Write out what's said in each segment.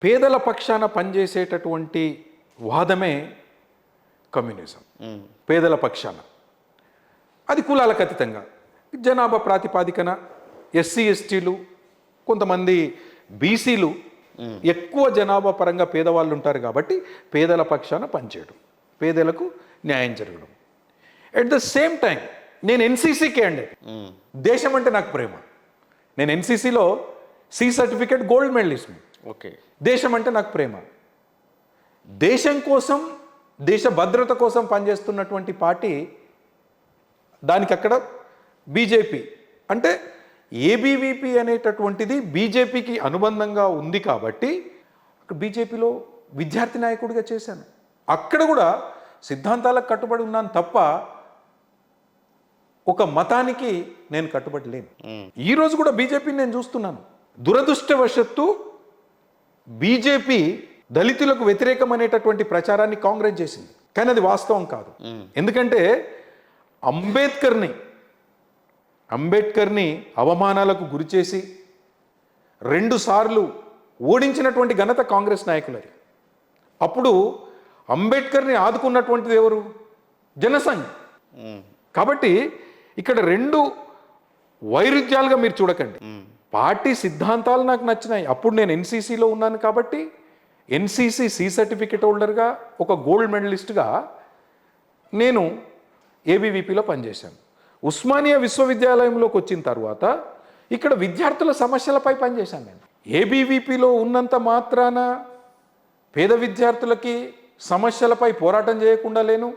పేదల పక్షాన పనిచేసేటటువంటి వాదమే కమ్యూనిజం. పేదల పక్షాన, అది కులాలకు అతీతంగా జనాభా ప్రాతిపాదికన ఎస్సీ ఎస్టీలు, కొంతమంది బీసీలు ఎక్కువ జనాభా పరంగా పేదవాళ్ళు ఉంటారు కాబట్టి పేదల పక్షాన పనిచేయడం, పేదలకు న్యాయం జరగడం. ఎట్ ద సేమ్ టైం నేను ఎన్సీసీ క్యాండిడేట్. దేశం అంటే నాకు ప్రేమ. నేను ఎన్సీసీలో C certificate gold medalist. Okay. దేశం అంటే నాకు ప్రేమ. దేశం కోసం, దేశ భద్రత కోసం పనిచేస్తున్నటువంటి పార్టీ, దానికి అక్కడ బీజేపీ అంటే ఏబీవీపీ అనేటటువంటిది బీజేపీకి అనుబంధంగా ఉంది కాబట్టి అక్కడ బీజేపీలో విద్యార్థి నాయకుడిగా చేశాను. అక్కడ కూడా సిద్ధాంతాలకు కట్టుబడి ఉన్నాను తప్ప ఒక మతానికి నేను కట్టుబడి లేను. ఈరోజు కూడా బీజేపీని నేను చూస్తున్నాను. దురదృష్టవశత్తు బీజేపీ దళితులకు వ్యతిరేకం అనేటటువంటి ప్రచారాన్ని కాంగ్రెస్ చేసింది, కానీ అది వాస్తవం కాదు. ఎందుకంటే అంబేద్కర్ని అవమానాలకు గురిచేసి 2 సార్లు ఓడించినటువంటి ఘనత కాంగ్రెస్ నాయకులది. అప్పుడు అంబేద్కర్ని ఆదుకున్నటువంటిది ఎవరు? జనసంఘ్. కాబట్టి ఇక్కడ 2 వైరుధ్యాలుగా మీరు చూడకండి. పార్టీ సిద్ధాంతాలు నాకు నచ్చినాయి. అప్పుడు నేను ఎన్సీసీలో ఉన్నాను కాబట్టి ఎన్సీసీ సి సర్టిఫికేట్ హోల్డర్గా, ఒక గోల్డ్ మెడలిస్ట్గా నేను ఏబీవీపీలో పనిచేశాను. ఉస్మానియా విశ్వవిద్యాలయంలోకి వచ్చిన తర్వాత ఇక్కడ విద్యార్థుల సమస్యలపై పనిచేశాను నేను. ఏబీవీపీలో ఉన్నంత మాత్రాన పేద విద్యార్థులకి సమస్యలపై పోరాటం చేయకుండా లేను.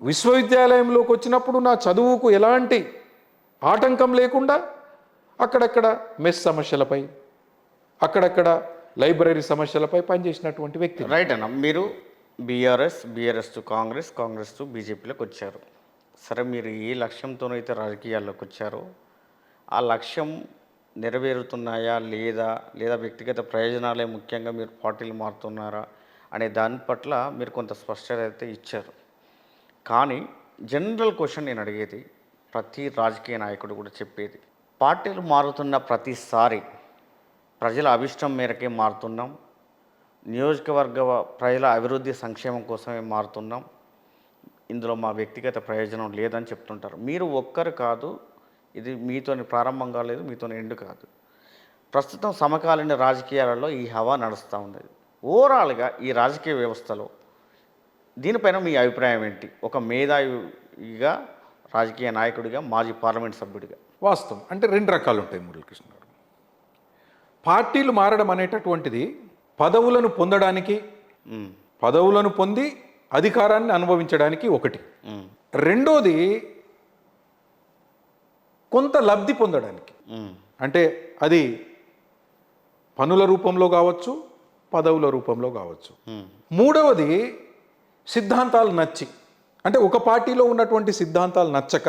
విశ్వవిద్యాలయంలోకి వచ్చినప్పుడు నా చదువుకు ఎలాంటి ఆటంకం లేకుండా అక్కడక్కడ మెస్ సమస్యలపై, అక్కడక్కడ లైబ్రరీ సమస్యలపై పనిచేసినటువంటి వ్యక్తి. రైట్ అన్న. మీరు బీఆర్ఎస్ టు కాంగ్రెస్ టు బీజేపీలోకి వచ్చారు. సరే, మీరు ఏ లక్ష్యంతోనైతే రాజకీయాల్లోకి వచ్చారో ఆ లక్ష్యం నెరవేరుతున్నాయా లేదా వ్యక్తిగత ప్రయోజనాలే ముఖ్యంగా మీరు పార్టీలు మారుతున్నారా అనే దాని పట్ల మీరు కొంత స్పష్టత అయితే ఇచ్చారు. కానీ జనరల్ క్వశ్చన్ నేను అడిగేది, ప్రతి రాజకీయ నాయకుడు కూడా చెప్పేది, పార్టీలు మారుతున్న ప్రతిసారి ప్రజల అభిష్టం మేరకే మారుతున్నాం, నియోజకవర్గ ప్రజల అభివృద్ధి సంక్షేమం కోసమే మారుతున్నాం, ఇందులో మా వ్యక్తిగత ప్రయోజనం లేదని చెప్తుంటారు. మీరు ఒక్కరు కాదు, ఇది మీతోని ప్రారంభం కాలేదు, మీతోని ఎండు కాదు. ప్రస్తుతం సమకాలీన రాజకీయాలలో ఈ హవా నడుస్తూ ఉండేది. ఓవరాల్గా ఈ రాజకీయ వ్యవస్థలో దీనిపైన మీ అభిప్రాయం ఏంటి? ఒక మేధావిగా, రాజకీయ నాయకుడిగా, మాజీ పార్లమెంట్ సభ్యుడిగా. వాస్తవం అంటే 2 రకాలు ఉంటాయి మురళీకృష్ణ గారు. పార్టీలు మారడం అనేటటువంటిది పదవులను పొందడానికి, పదవులను పొంది అధికారాన్ని అనుభవించడానికి ఒకటి. రెండోది కొంత లబ్ధి పొందడానికి, అంటే అది పనుల రూపంలో కావచ్చు, పదవుల రూపంలో కావచ్చు. మూడవది సిద్ధాంతాలు నచ్చి, అంటే ఒక పార్టీలో ఉన్నటువంటి సిద్ధాంతాలు నచ్చక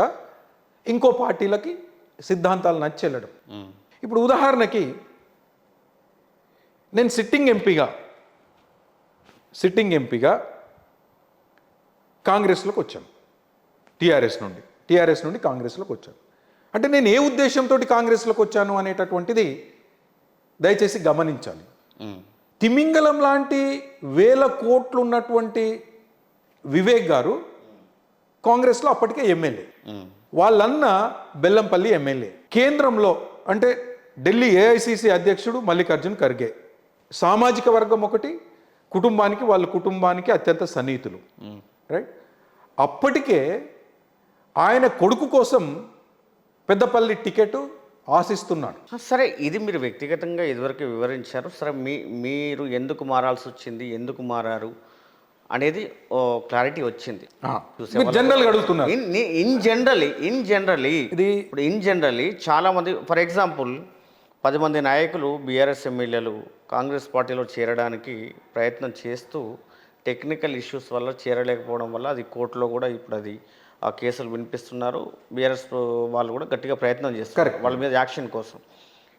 ఇంకో పార్టీలకి సిద్ధాంతాలు నచ్చి వెళ్ళడం. ఇప్పుడు ఉదాహరణకి నేను సిట్టింగ్ ఎంపీగా కాంగ్రెస్లోకి వచ్చాను. టీఆర్ఎస్ నుండి కాంగ్రెస్లోకి వచ్చాను. అంటే నేను ఏ ఉద్దేశంతో కాంగ్రెస్లోకి వచ్చాను అనేటటువంటిది దయచేసి గమనించాలి. తిమింగలం లాంటి 1000 కోట్లు ఉన్నటువంటి వివేక్ గారు కాంగ్రెస్లో అప్పటికే ఎమ్మెల్యే, వాళ్ళన్న బెల్లంపల్లి ఎమ్మెల్యే, కేంద్రంలో అంటే ఢిల్లీ ఏఐసిసి అధ్యక్షుడు మల్లికార్జున్ ఖర్గే, సామాజిక వర్గం ఒకటి, వాళ్ళ కుటుంబానికి అత్యంత సన్నిహితులు. రైట్. అప్పటికే ఆయన కొడుకు కోసం పెద్దపల్లి టికెట్ ఆశిస్తున్నాడు. సరే, ఇది మీరు వ్యక్తిగతంగా ఇదివరకు వివరించారు. సరే, మీరు ఎందుకు మారాల్సి వచ్చింది, ఎందుకు మారారు అనేది క్లారిటీ వచ్చింది. జనరల్గా అడుగుతున్నారు. ఇన్ జనరలీ చాలామంది, ఫర్ ఎగ్జాంపుల్ 10 మంది నాయకులు, బీఆర్ఎస్ ఎమ్మెల్యేలు కాంగ్రెస్ పార్టీలో చేరడానికి ప్రయత్నం చేస్తూ టెక్నికల్ ఇష్యూస్ వల్ల చేరలేకపోవడం వల్ల అది కోర్టులో కూడా ఇప్పుడు అది ఆ కేసులు వినిపిస్తున్నారు. బీఆర్ఎస్ వాళ్ళు కూడా గట్టిగా ప్రయత్నం చేస్తారు వాళ్ళ మీద యాక్షన్ కోసం.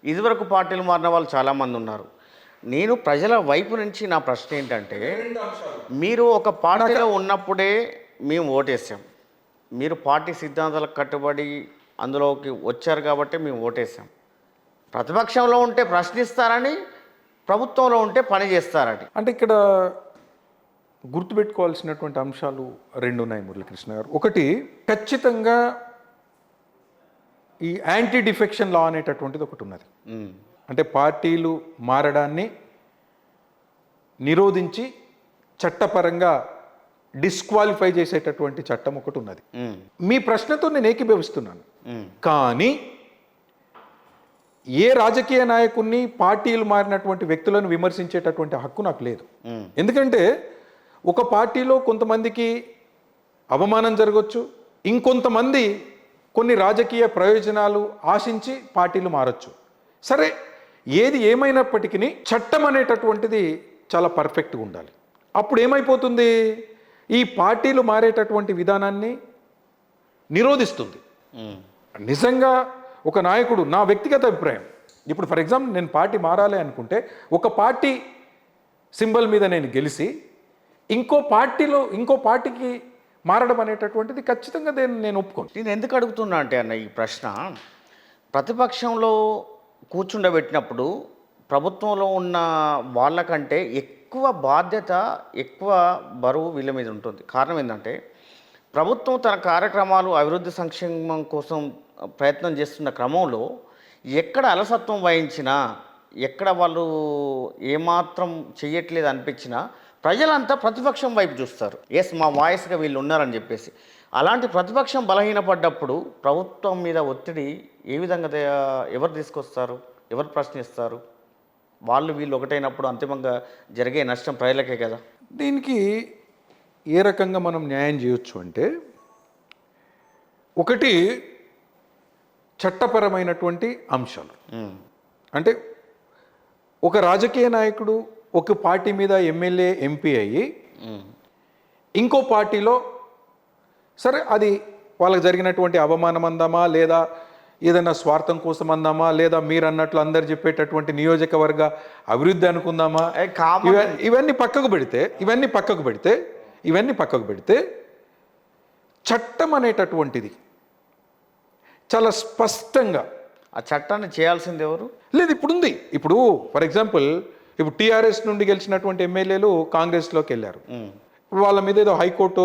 ఇదివరకు పార్టీలు మారిన వాళ్ళు చాలామంది ఉన్నారు. నేను ప్రజల వైపు నుంచి నా ప్రశ్న ఏంటంటే, మీరు ఒక పార్టీలో ఉన్నప్పుడే మేము ఓటేసాం, మీరు పార్టీ సిద్ధాంతాలకు కట్టుబడి అందులోకి వచ్చారు కాబట్టి మేము ఓటేసాం. ప్రతిపక్షంలో ఉంటే ప్రశ్నిస్తారని ప్రభుత్వంలో ఉంటే పని చేస్తారని. అంటే ఇక్కడ గుర్తుపెట్టుకోవాల్సినటువంటి అంశాలు రెండు ఉన్నాయి మురళీకృష్ణ గారు. ఒకటి, ఖచ్చితంగా ఈ యాంటీ డిఫెక్షన్ లా అనేటటువంటిది ఒకటి ఉన్నది. ఉమ్, అంటే పార్టీలు మారడాన్ని నిరోధించి చట్టపరంగా డిస్క్వాలిఫై చేసేటటువంటి చట్టం ఒకటి ఉన్నది. ఉమ్, మీ ప్రశ్నతో నేను ఏకీభవిస్తున్నాను. ఉమ్, కానీ ఏ రాజకీయ నాయకుడిని పార్టీలు మారినటువంటి వ్యక్తులను విమర్శించేటటువంటి హక్కు నాకు లేదు. ఉమ్, ఎందుకంటే ఒక పార్టీలో కొంతమందికి అవమానం జరగవచ్చు, ఇంకొంతమంది కొన్ని రాజకీయ ప్రయోజనాలు ఆశించి పార్టీలు మారచ్చు. సరే, ఏది ఏమైనప్పటికీ చట్టం అనేటటువంటిది చాలా పర్ఫెక్ట్గా ఉండాలి. అప్పుడు ఏమైపోతుంది, ఈ పార్టీలు మారేటటువంటి విధానాన్ని నిరోధిస్తుంది. ఉమ్, నిజంగా ఒక నాయకుడు, నా వ్యక్తిగత అభిప్రాయం, ఇప్పుడు ఫర్ ఎగ్జాంపుల్ నేను పార్టీ మారాలి అనుకుంటే ఒక పార్టీ సింబల్ మీద నేను గెలిచి ఇంకో పార్టీకి మారడం అనేటటువంటిది ఖచ్చితంగా నేను ఒప్పుకోను. నేను ఎందుకు అడుగుతున్నా అంటే అన్న ఈ ప్రశ్న, ప్రతిపక్షంలో కూర్చుండబెట్టినప్పుడు ప్రభుత్వంలో ఉన్న వాళ్ళకంటే ఎక్కువ బాధ్యత, ఎక్కువ బరువు వీళ్ళ మీద ఉంటుంది. కారణం ఏంటంటే ప్రభుత్వం తన కార్యక్రమాలు అభివృద్ధి సంక్షేమం కోసం ప్రయత్నం చేస్తున్న క్రమంలో ఎక్కడ అలసత్వం వహించినా, ఎక్కడ వాళ్ళు ఏమాత్రం చెయ్యట్లేదు అనిపించినా ప్రజలంతా ప్రతిపక్షం వైపు చూస్తారు. ఎస్, మా వాయిస్గా వీళ్ళు ఉన్నారని చెప్పేసి. అలాంటి ప్రతిపక్షం బలహీనపడ్డప్పుడు ప్రభుత్వం మీద ఒత్తిడి ఏ విధంగా ఎవరు తీసుకొస్తారు, ఎవరు ప్రశ్నిస్తారు? వాళ్ళు వీళ్ళు ఒకటైనప్పుడు అంతిమంగా జరిగే నష్టం ప్రజలకే కదా. దీనికి ఏ రకంగా మనం న్యాయం చేయొచ్చు అంటే, ఒకటి చట్టపరమైనటువంటి అంశాలు. అంటే ఒక రాజకీయ నాయకుడు ఒక పార్టీ మీద ఎమ్మెల్యే, ఎంపీ అయ్యి ఇంకో పార్టీలో, సరే అది వాళ్ళకి జరిగినటువంటి అవమానం అందామా, లేదా ఏదైనా స్వార్థం కోసం అందామా, లేదా మీరు అన్నట్లు అందరు చెప్పేటటువంటి నియోజకవర్గ అభివృద్ధి అనుకుందామా, ఇవన్నీ పక్కకు పెడితే చట్టం అనేటటువంటిది చాలా స్పష్టంగా, ఆ చట్టాన్ని చేయాల్సింది ఎవరు? లేదు, ఇప్పుడు ఫర్ ఎగ్జాంపుల్, ఇప్పుడు టీఆర్ఎస్ నుండి గెలిచినటువంటి ఎమ్మెల్యేలు కాంగ్రెస్లోకి వెళ్ళారు. వాళ్ళ మీద ఏదో హైకోర్టు,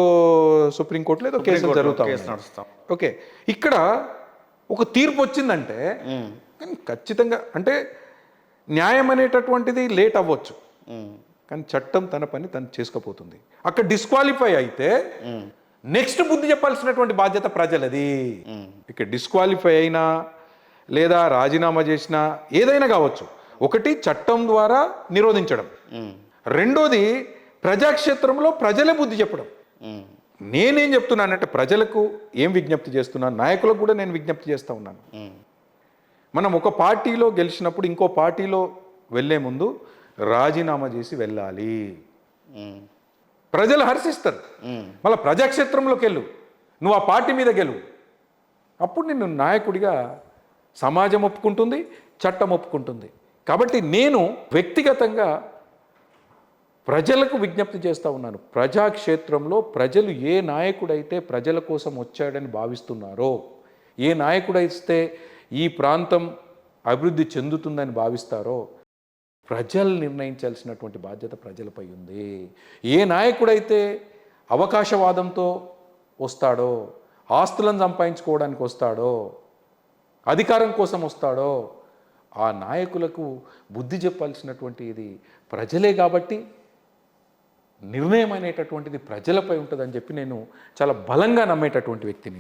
సుప్రీంకోర్టులో ఏదో కేసులు జరుగుతాయి. ఓకే, ఇక్కడ ఒక తీర్పు వచ్చిందంటే ఖచ్చితంగా, అంటే న్యాయం అనేటటువంటిది లేట్ అవ్వచ్చు, కానీ చట్టం తన పని తను చేసుకోపోతుంది. అక్కడ డిస్క్వాలిఫై అయితే నెక్స్ట్ బుద్ధి చెప్పాల్సినటువంటి బాధ్యత ప్రజలది. ఇక్కడ డిస్క్వాలిఫై అయినా లేదా రాజీనామా చేసినా ఏదైనా కావచ్చు. ఒకటి, చట్టం ద్వారా నిరోధించడం. రెండోది, ప్రజాక్షేత్రంలో ప్రజలే బుద్ధి చెప్పడం. నేనేం చెప్తున్నానంటే, ప్రజలకు ఏం విజ్ఞప్తి చేస్తున్నాను, నాయకులకు కూడా నేను విజ్ఞప్తి చేస్తూ ఉన్నాను. మనం ఒక పార్టీలో గెలిచినప్పుడు ఇంకో పార్టీలో వెళ్ళే ముందు రాజీనామా చేసి వెళ్ళాలి. ప్రజలు హర్షిస్తారు. మళ్ళీ ప్రజాక్షేత్రంలోకి వెళ్ళు, నువ్వు ఆ పార్టీ మీద గెలువు. అప్పుడు నిన్ను నాయకుడిగా సమాజం ఒప్పుకుంటుంది, చట్టం ఒప్పుకుంటుంది. కాబట్టి నేను వ్యక్తిగతంగా ప్రజలకు విజ్ఞప్తి చేస్తూ ఉన్నాను. ప్రజాక్షేత్రంలో ప్రజలు ఏ నాయకుడైతే ప్రజల కోసం వచ్చాడని భావిస్తున్నారో, ఏ నాయకుడైతే ఈ ప్రాంతం అభివృద్ధి చెందుతుందని భావిస్తారో, ప్రజలు నిర్ణయించాల్సినటువంటి బాధ్యత ప్రజలపై ఉంది. ఏ నాయకుడైతే అవకాశవాదంతో వస్తాడో, ఆస్తులను సంపాదించుకోవడానికి వస్తాడో, అధికారం కోసం వస్తాడో, ఆ నాయకులకు బుద్ధి చెప్పాల్సినటువంటి ఇది ప్రజలే. కాబట్టి నిర్ణయం అనేటటువంటిది ప్రజలపై ఉంటుందని చెప్పి నేను చాలా బలంగా నమ్మేటటువంటి వ్యక్తిని.